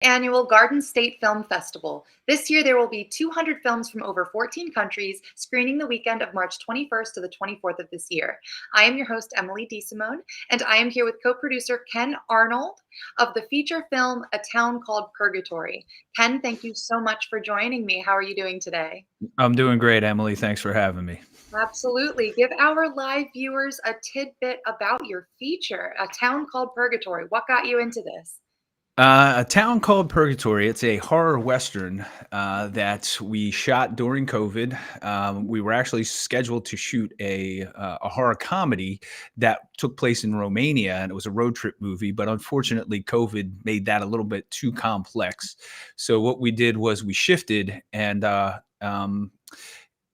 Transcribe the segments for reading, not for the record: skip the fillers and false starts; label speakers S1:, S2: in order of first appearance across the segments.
S1: Annual Garden State Film Festival. This year, there will be 200 films from over 14 countries screening the weekend of March 21st to the 24th of this year. I am your host, Emily DeSimone, and I am here with co-producer Ken Arnold of the feature film A Town Called Purgatory. Ken, thank you so much for joining me. How are you doing today?
S2: I'm doing great, Emily. Thanks for having me.
S1: Absolutely. Give our live viewers a tidbit about your feature, A Town Called Purgatory. What got you into this?
S2: A Town Called Purgatory. It's a horror western that we shot during COVID. We were actually scheduled to shoot a horror comedy that took place in Romania, and it was a road trip movie. But unfortunately, COVID made that a little bit too complex. So what we did was we shifted and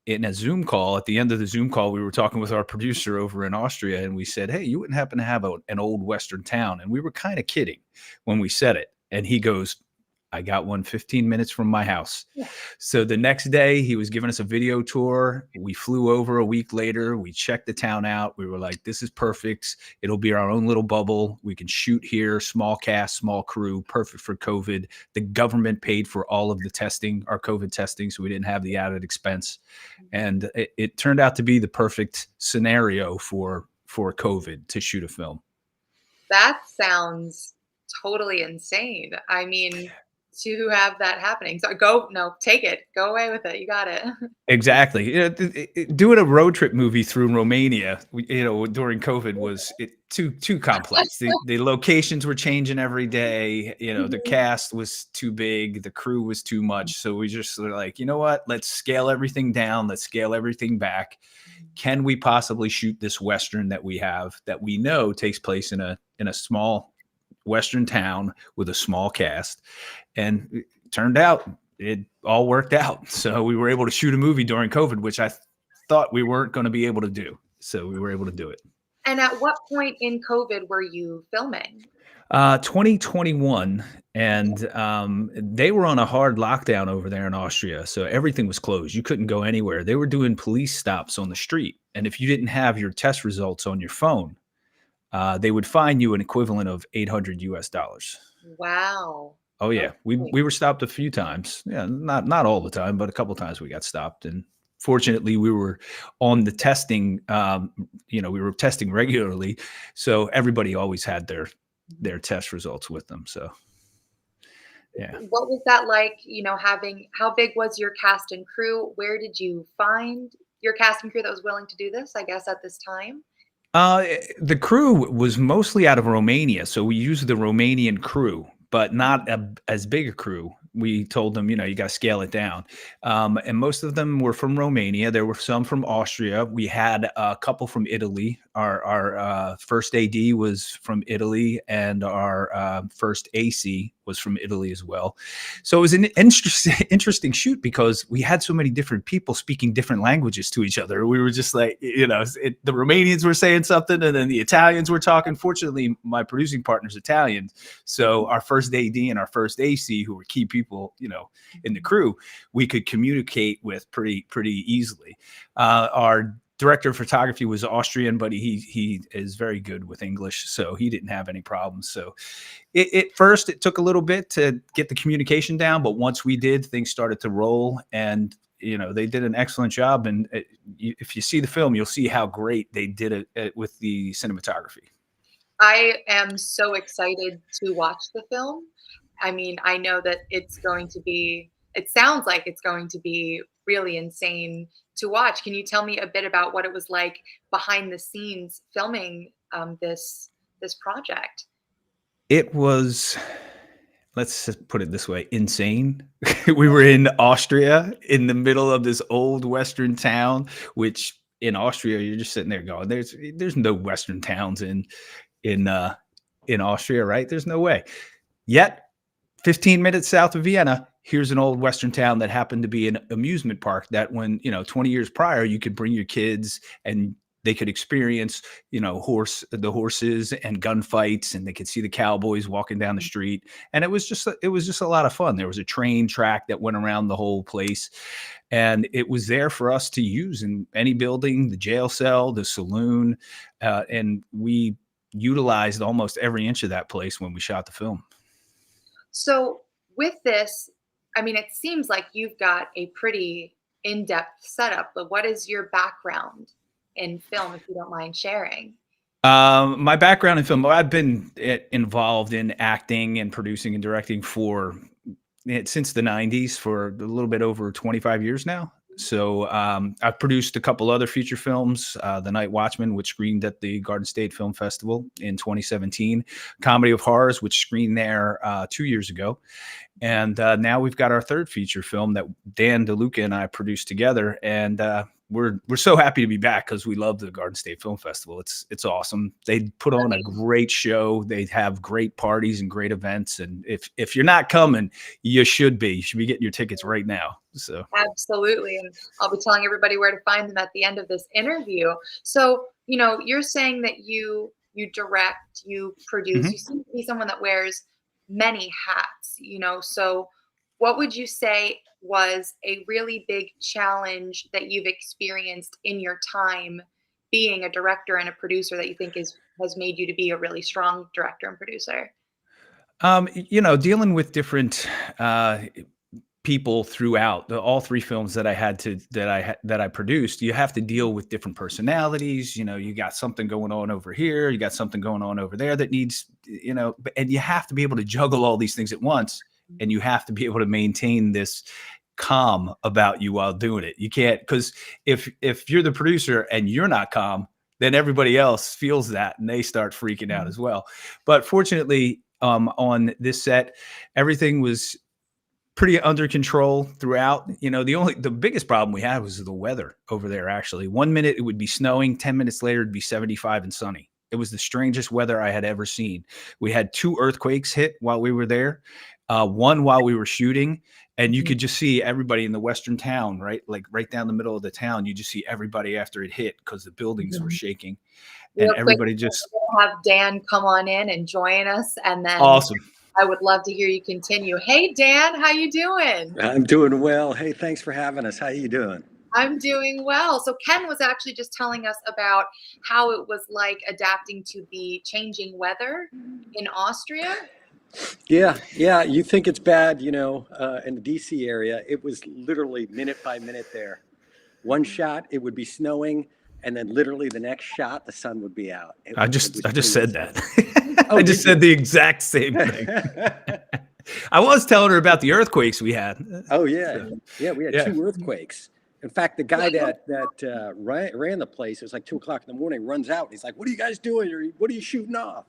S2: in a Zoom call, at the end of the Zoom call, we were talking with our producer over in Austria, and we said, "Hey, you wouldn't happen to have an old Western town?" And we were kind of kidding when we said it. And he goes, "I got one 15 minutes from my house."
S1: Yeah.
S2: So the next day, he was giving us a video tour. We flew over a week later. We checked the town out. We were like, "This is perfect. It'll be our own little bubble. We can shoot here, small cast, small crew, perfect for COVID." The government paid for all of the testing, our COVID testing, so we didn't have the added expense. And it turned out to be the perfect scenario for COVID to shoot a film.
S1: That sounds totally insane. I mean, to have that happening. So take it. Go away with it. You got it.
S2: Exactly. Doing a road trip movie through Romania, during COVID was too complex. The locations were changing every day. The cast was too big, the crew was too much. So we just were like, you know what? Let's scale everything down. Let's scale everything back. Can we possibly shoot this Western that we have that we know takes place in a small Western town with a small cast? And it turned out it all worked out. So we were able to shoot a movie during COVID, which I thought we weren't going to be able to do. So we were able to do it.
S1: And at what point in COVID were you filming?
S2: 2021, and they were on a hard lockdown over there in Austria. So everything was closed. You couldn't go anywhere. They were doing police stops on the street. And if you didn't have your test results on your phone, they would fine you an equivalent of $800.
S1: Wow.
S2: Oh yeah, we
S1: Okay.
S2: were stopped a few times. Yeah, not all the time, but a couple times we got stopped. And fortunately, we were on the testing. We were testing regularly, so everybody always had their test results with them. So yeah.
S1: What was that like, how big was your cast and crew? Where did you find your cast and crew that was willing to do this, I guess, at this time?
S2: The crew was mostly out of Romania, so we used the Romanian crew, but not as big a crew. We told them, you got to scale it down. And most of them were from Romania. There were some from Austria. We had a couple from Italy. Our first AD was from Italy, and our first AC was from Italy as well. So it was an interesting shoot because we had so many different people speaking different languages to each other. We were just like, the Romanians were saying something, and then the Italians were talking. Fortunately, my producing partner's Italian. So our first AD and our first AC, who were key people, in the crew, we could communicate with pretty easily. Our director of photography was Austrian, but he is very good with English, so he didn't have any problems. So first it took a little bit to get the communication down, but once we did, things started to roll, and they did an excellent job. And if you see the film, you'll see how great they did it with the cinematography.
S1: I am so excited to watch the film. I mean, I know that it sounds like it's going to be really insane to watch. Can you tell me a bit about what it was like behind the scenes filming this project?
S2: It was, let's just put it this way, insane. We were in Austria in the middle of this old Western town, which in Austria, you're just sitting there going, there's no Western towns in Austria, right? There's no way. Yet 15 minutes south of Vienna, here's an old Western town that happened to be an amusement park that when, 20 years prior, you could bring your kids and they could experience, the horses and gunfights, and they could see the cowboys walking down the street. And it was just a lot of fun. There was a train track that went around the whole place, and it was there for us to use in any building, the jail cell, the saloon. And we utilized almost every inch of that place when we shot the film.
S1: So with this, I mean, it seems like you've got a pretty in-depth setup, but what is your background in film, if you don't mind sharing?
S2: My background in film, I've been involved in acting and producing and directing for since the 90s, for a little bit over 25 years now. So I've produced a couple other feature films, The Night Watchman, which screened at the Garden State Film Festival in 2017, Comedy of Horrors, which screened there 2 years ago. And now we've got our third feature film that Dan DeLuca and I produced together, and we're so happy to be back because we love the Garden State Film Festival. It's awesome. They put on a great show. They have great parties and great events. And if you're not coming, you should be. You should be getting your tickets right now. So
S1: Absolutely. And I'll be telling everybody where to find them at the end of this interview. So, you're saying that you direct, you produce, you
S2: mhm.
S1: seem to be someone that wears many hats, so what would you say was a really big challenge that you've experienced in your time being a director and a producer that you think has made you to be a really strong director and producer?
S2: Dealing with different people throughout all three films that I had to that I produced, you have to deal with different personalities. You got something going on over here, you got something going on over there that needs, and you have to be able to juggle all these things at once, and you have to be able to maintain this calm about you while doing it. You can't, because if you're the producer and you're not calm, then everybody else feels that and they start freaking out as well. But fortunately, on this set, everything was pretty under control throughout. The biggest problem we had was the weather over there. Actually, 1 minute it would be snowing, 10 minutes later it'd be 75 and sunny. It was the strangest weather I had ever seen. We had two earthquakes hit while we were there, one while we were shooting, and you
S1: Mhm.
S2: could just see everybody in the western town, right, like right down the middle of the town. You just see everybody after it hit because the buildings were
S1: Mhm.
S2: shaking, and
S1: Real quick,
S2: everybody just
S1: we'll have Dan come on in and join us, and then
S2: awesome.
S1: I would love to hear you continue. Hey, Dan, how you doing?
S3: I'm doing well. Hey, thanks for having us. How you doing?
S1: I'm doing well. So Ken was actually just telling us about how it was like adapting to the changing weather in Austria.
S3: Yeah. You think it's bad, in the DC area. It was literally minute by minute there. One shot, it would be snowing, and then literally the next shot, the sun would be out.
S2: I
S3: It
S2: just
S3: was
S2: I just
S3: pretty
S2: said
S3: insane.
S2: that.
S3: Oh,
S2: I just
S3: did you?
S2: said the exact same thing. I was telling her about the earthquakes we had.
S3: Oh, yeah.
S2: So,
S3: Yeah, we had
S2: yeah.
S3: two earthquakes. In fact, the guy that ran the place, it was like 2 o'clock in the morning, runs out. And he's like, "What are you guys doing? Or what are you shooting off?"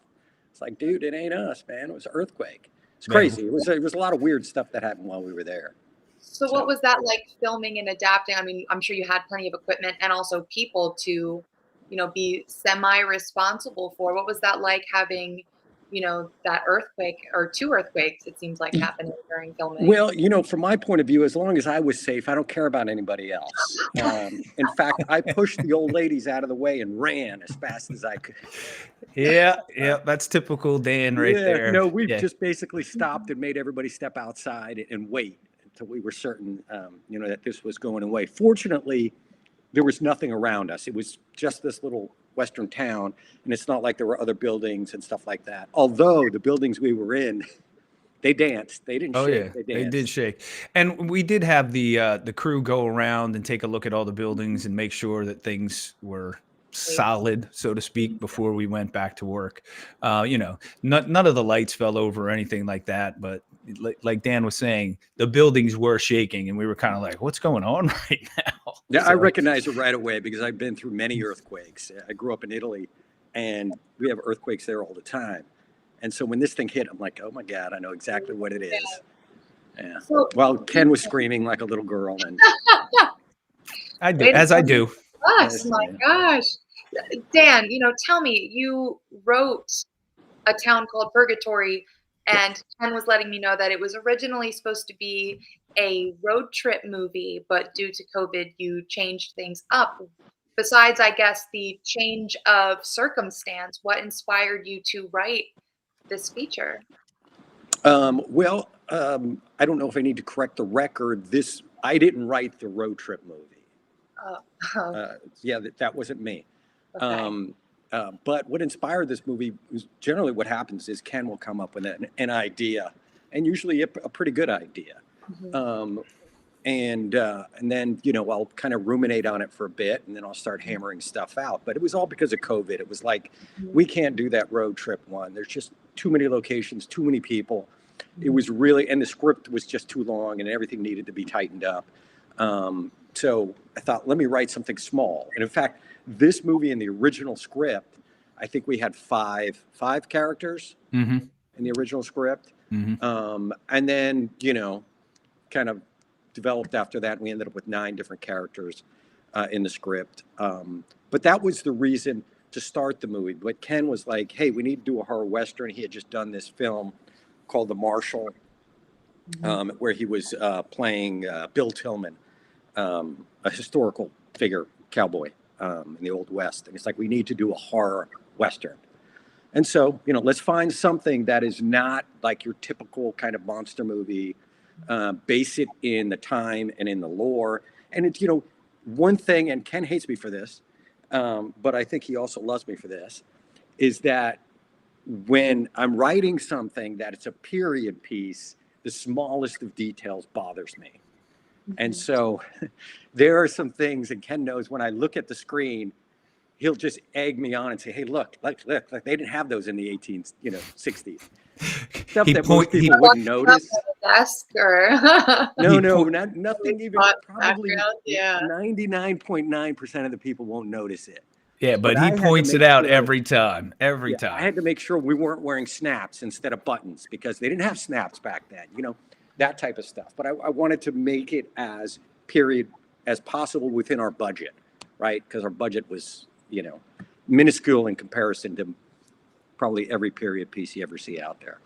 S3: It's like, dude, it ain't us, man. It was an earthquake. It's
S2: Man.
S3: crazy. It was a lot of weird stuff that happened while we were there.
S1: So what
S3: So.
S1: was that like filming and adapting? I mean, I'm sure you had plenty of equipment and also people to, be semi-responsible for. What was that like having, that earthquake or two earthquakes, it seems like happening during filming?
S3: Well, from my point of view, as long as I was safe, I don't care about anybody else. In fact, I pushed the old ladies out of the way and ran as fast as I could.
S2: Yeah, that's typical Dan right
S3: Yeah,
S2: there.
S3: no, we've
S2: Yeah.
S3: just basically stopped and made everybody step outside and wait until we were certain, that this was going away. Fortunately, there was nothing around us. It was just this little western town, and it's not like there were other buildings and stuff like that. Although the buildings we were in, they danced. They didn't
S2: Oh yeah,
S3: shake. They
S2: they did
S3: danced.
S2: shake. And we did have the crew go around and take a look at all the buildings and make sure that things were solid, so to speak, before we went back to work. None of the lights fell over or anything like that, but like Dan was saying, the buildings were shaking, and we were kind of like, "What's going on right now?"
S3: Yeah, I
S2: So,
S3: recognize it right away because I've been through many earthquakes. I grew up in Italy, and we have earthquakes there all the time. And so when this thing hit, I'm like, oh my God, I know exactly what it is. Yeah.
S1: So
S3: Well, Ken was screaming like a little girl, and
S2: I do,
S1: way to
S2: as I
S1: go
S2: do.
S1: us,
S3: yes,
S1: my
S3: yeah.
S1: gosh. Dan, tell me, you wrote A Town Called Purgatory,
S3: Yeah.
S1: and Ken was letting me know that it was originally supposed to be a road trip movie, but due to COVID, you changed things up. Besides, I guess, the change of circumstance, what inspired you to write this feature?
S3: I don't know if I need to correct the record. I didn't write the road trip movie.
S1: Oh, oh,
S3: Yeah, that wasn't me.
S1: okay.
S3: But what inspired this movie was generally what happens is Ken will come up with an idea, and usually a pretty good idea. And then, I'll kind of ruminate on it for a bit, and then I'll start hammering stuff out. But it was all because of COVID. It was like, we can't do that road trip one. There's just too many locations, too many people. It was really, and the script was just too long, and everything needed to be tightened up. So I thought, let me write something small. And in fact, this movie in the original script, I think we had five characters in the original script. And then, kind of developed after that. We ended up with 9 different characters in the script. But that was the reason to start the movie. But Ken was like, hey, we need to do a horror Western. He had just done this film called The Marshal, where he was playing Bill Tillman, a historical figure, cowboy in the Old West. And it's like, we need to do a horror Western. And so, let's find something that is not like your typical kind of monster movie. Base it in the time and in the lore. And it's, one thing, and Ken hates me for this, but I think he also loves me for this, is that when I'm writing something that it's a period piece, the smallest of details bothers me. And so there are some things, and Ken knows when I look at the screen, he'll just egg me on and say, hey, look, they didn't have those in the 60s. Stuff that most people wouldn't notice.
S1: Desk or
S3: nothing even, probably 99.9% of the people won't notice it.
S2: Yeah, but he points it out every time. I
S3: had to make sure we weren't wearing snaps instead of buttons, because they didn't have snaps back then, that type of stuff. But I wanted to make it as period as possible within our budget, right? Because our budget was, minuscule in comparison to probably every period piece you ever see out there.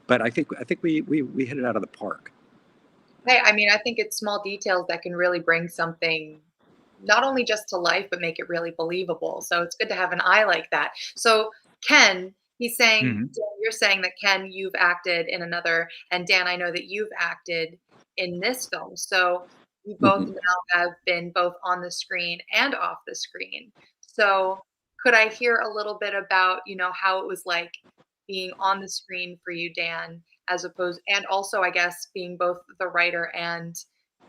S3: But I think we hit it out of the park.
S1: Hey, I mean, I think it's small details that can really bring something not only just to life, but make it really believable. So it's good to have an eye like that. So Ken, he's saying, you're saying that Ken, you've acted in another, and Dan, I know that you've acted in this film. So you both now have been both on the screen and off the screen. So could I hear a little bit about, how it was like being on the screen for you, Dan, and also, I guess, being both the writer and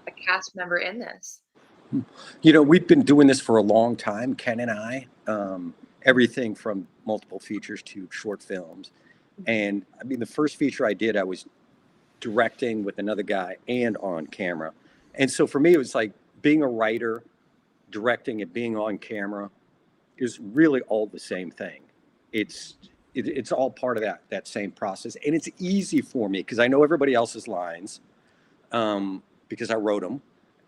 S1: a cast member in this?
S3: We've been doing this for a long time, Ken and I, everything from multiple features to short films. And I mean, the first feature I did, I was directing with another guy and on camera. And so for me, it was like being a writer, directing, and being on camera is really all the same thing. It's all part of that same process. And it's easy for me because I know everybody else's lines because I wrote them.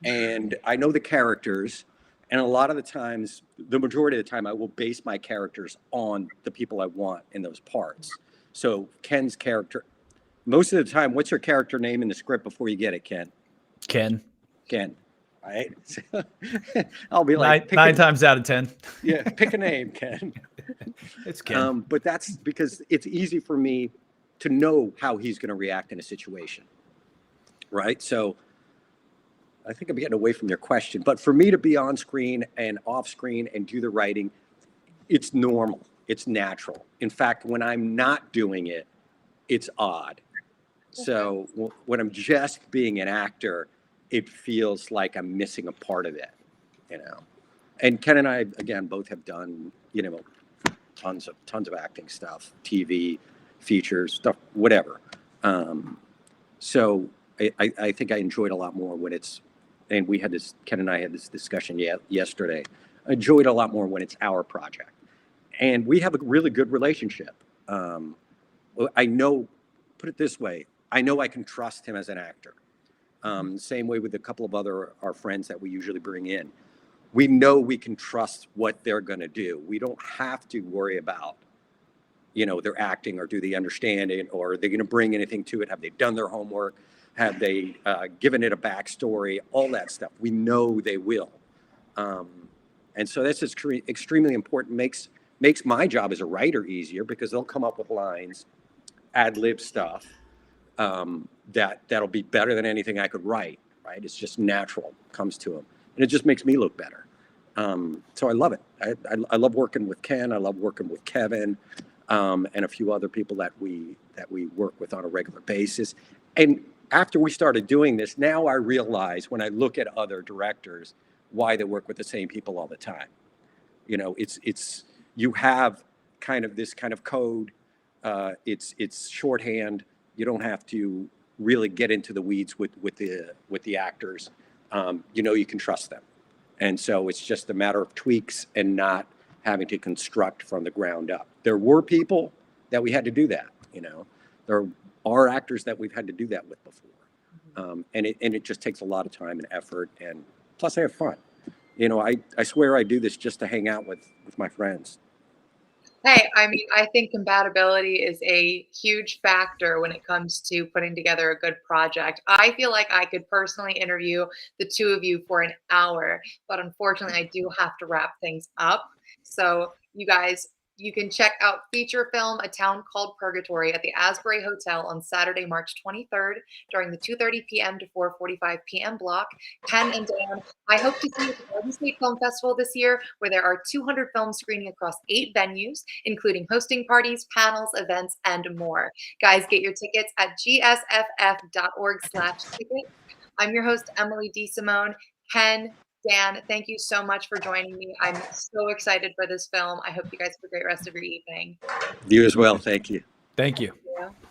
S3: And I know the characters. And a lot of the times, the majority of the time, I will base my characters on the people I want in those parts. So Ken's character, most of the time, what's your character name in the script before you get it, Ken?
S2: Ken.
S3: Right? I'll be like
S2: nine times out of 10.
S3: Yeah, pick a name, Ken.
S2: It's Ken.
S3: But that's because it's easy for me to know how he's going to react in a situation, right? So I think I'm getting away from your question, but for me to be on screen and off screen and do the writing, it's normal. It's natural. In fact, when I'm not doing it, it's odd. So when I'm just being an actor, it feels like I'm missing a part of it, And Ken and I, again, both have done, tons of acting stuff, TV, features, stuff, whatever. So I think I enjoyed a lot more when it's, and Ken and I had this discussion yesterday. I enjoyed a lot more when it's our project. And we have a really good relationship. I know, put it this way, I know I can trust him as an actor. Same way with a couple of our friends that we usually bring in. We know we can trust what they're going to do. We don't have to worry about, their acting, or do they understand it, or are they going to bring anything to it? Have they done their homework? Have they given it a backstory? All that stuff. We know they will. And so that's extremely important. Makes my job as a writer easier because they'll come up with lines, ad-lib stuff, that'll be better than anything I could write, right? It's just natural, comes to them. And it just makes me look better. So I love it. I love working with Ken. I love working with Kevin, and a few other people that we work with on a regular basis. And after we started doing this, now I realize when I look at other directors, why they work with the same people all the time. You know, it's you have kind of this kind of code. It's shorthand. You don't have to really get into the weeds with the actors. You know, you can trust them, and so it's just a matter of tweaks and not having to construct from the ground up. There were people that we had to do that. You know, there are actors that we've had to do that with before, and it just takes a lot of time and effort, and plus I have fun. You know, I swear I do this just to hang out with my friends.
S1: Hey, I mean, I think compatibility is a huge factor when it comes to putting together a good project. I feel like I could personally interview the two of you for an hour, but unfortunately, I do have to wrap things up. So, you guys, you can check out feature film A Town Called Purgatory at the Asbury Hotel on Saturday, March 23rd during the 2:30 p.m. to 4:45 p.m. block. Ken and Dan, I hope to see you at the Golden State Film Festival this year, where there are 200 films screening across 8 venues, including hosting parties, panels, events, and more. Guys, get your tickets at gsff.org/tickets. I'm your host, Emily DeSimone. Ken, Dan, thank you so much for joining me. I'm so excited for this film. I hope you guys have a great rest of your evening.
S3: You as well. Thank you.
S2: Thank you.
S1: Thank you.